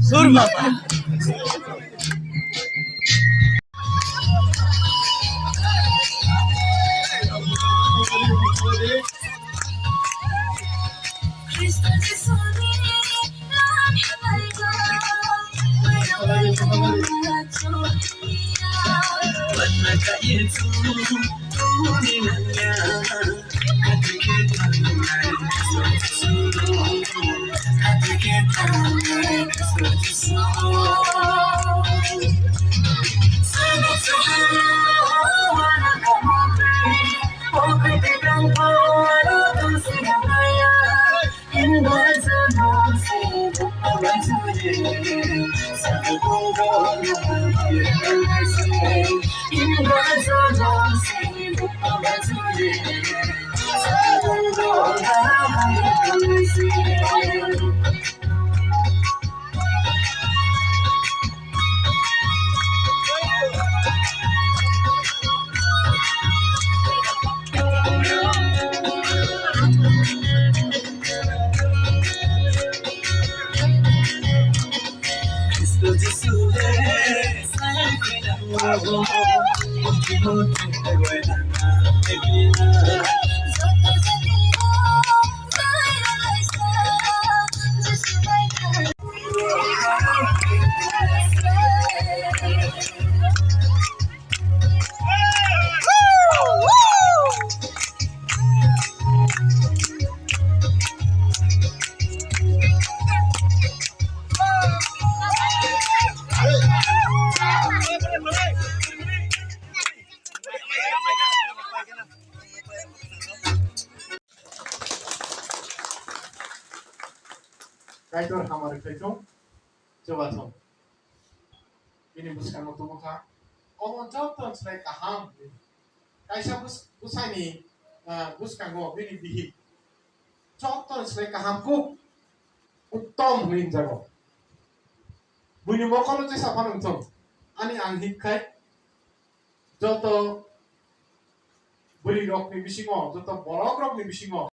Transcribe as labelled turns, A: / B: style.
A: Surma.
B: Kaitor hamar kaitor coba thong ini buskan waktu muka omon joton selai kaham kaisa busai ni buskan go ini bihi joton selai kaham ku uttom huin jago buni mokono je sapan uttom ani ang hikkai joto buri rok ni bisingo joto borok rok ni bisingo